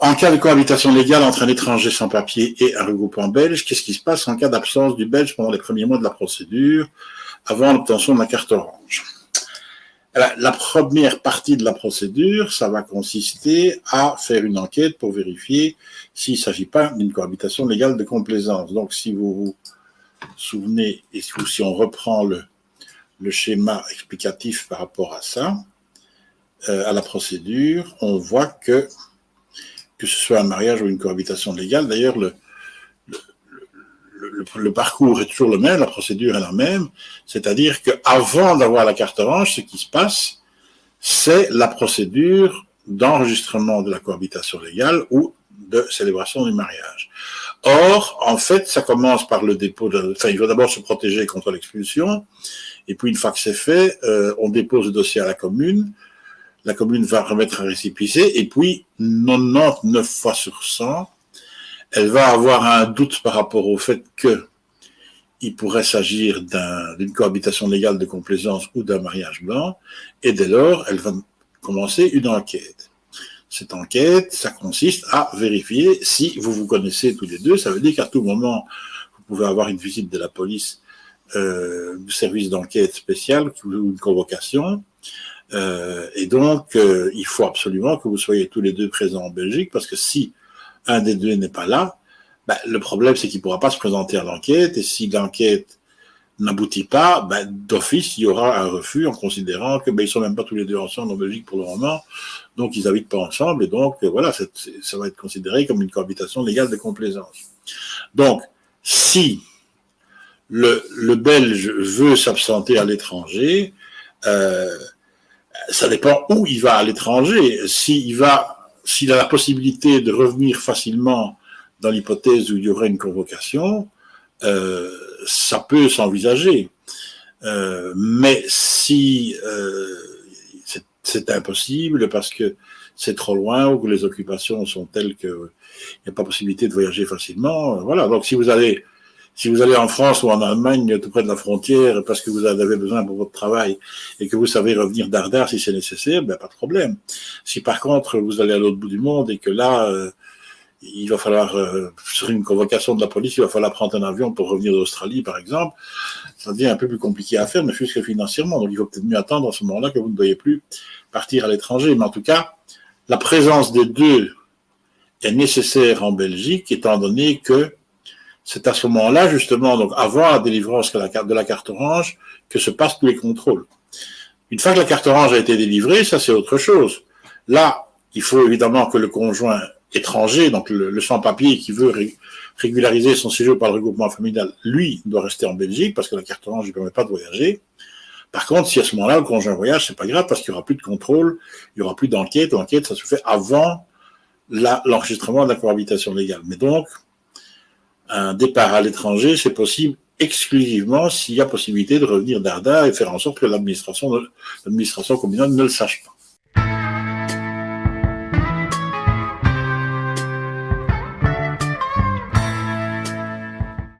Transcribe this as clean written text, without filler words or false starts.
En cas de cohabitation légale entre un étranger sans papier et un regroupement belge, qu'est-ce qui se passe en cas d'absence du belge pendant les premiers mois de la procédure, avant l'obtention de la carte orange? La première partie de la procédure, ça va consister à faire une enquête pour vérifier s'il ne s'agit pas d'une cohabitation légale de complaisance. Donc, si vous vous souvenez, et si on reprend le schéma explicatif par rapport à ça, à la procédure, on voit que ce soit un mariage ou une cohabitation légale, d'ailleurs, le parcours est toujours le même, la procédure est la même, c'est-à-dire qu'avant d'avoir la carte orange, ce qui se passe, c'est la procédure d'enregistrement de la cohabitation légale ou de célébration du mariage. Or, en fait, ça commence par le dépôt il faut d'abord se protéger contre l'expulsion, et puis une fois que c'est fait, on dépose le dossier à la commune va remettre un récépissé, et puis 99 fois sur 100, elle va avoir un doute par rapport au fait qu'il pourrait s'agir d'une cohabitation légale de complaisance ou d'un mariage blanc, et dès lors, elle va commencer une enquête. Cette enquête, ça consiste à vérifier si vous vous connaissez tous les deux. Ça veut dire qu'à tout moment, vous pouvez avoir une visite de la police, du service d'enquête spécial ou une convocation. Et donc, il faut absolument que vous soyez tous les deux présents en Belgique, parce que si un des deux n'est pas là, le problème, c'est qu'il ne pourra pas se présenter à l'enquête, et si l'enquête n'aboutit pas, d'office, il y aura un refus en considérant que ils sont même pas tous les deux ensemble en Belgique pour le moment, donc ils n'habitent pas ensemble, et donc voilà, ça va être considéré comme une cohabitation légale de complaisance. Donc, si le Belge veut s'absenter à l'étranger, ça dépend où il va à l'étranger. S'il a la possibilité de revenir facilement dans l'hypothèse où il y aurait une convocation, ça peut s'envisager. Mais si c'est impossible parce que c'est trop loin ou que les occupations sont telles qu'il n'y a pas possibilité de voyager facilement, voilà. Donc si vous allez en France ou en Allemagne, tout près de la frontière, parce que vous en avez besoin pour votre travail et que vous savez revenir d'Ardar si c'est nécessaire, pas de problème. Si par contre vous allez à l'autre bout du monde et que là, il va falloir, sur une convocation de la police, il va falloir prendre un avion pour revenir d'Australie, par exemple, ça devient un peu plus compliqué à faire, ne fût-ce que financièrement. Donc il faut peut-être mieux attendre à ce moment-là que vous ne devriez plus partir à l'étranger. Mais en tout cas, la présence des deux est nécessaire en Belgique, étant donné que c'est à ce moment-là, justement, donc avant la délivrance de la carte orange, que se passent tous les contrôles. Une fois que la carte orange a été délivrée, ça c'est autre chose. Là, il faut évidemment que le conjoint étranger, donc le sans-papier qui veut régulariser son séjour par le regroupement familial, lui, doit rester en Belgique parce que la carte orange ne lui permet pas de voyager. Par contre, si à ce moment-là, le conjoint voyage, c'est pas grave parce qu'il n'y aura plus de contrôle, il n'y aura plus d'enquête. L'enquête, ça se fait avant l'enregistrement de la cohabitation légale. Mais donc, un départ à l'étranger, c'est possible exclusivement s'il y a possibilité de revenir d'Ardar et faire en sorte que l'administration communale ne le sache pas.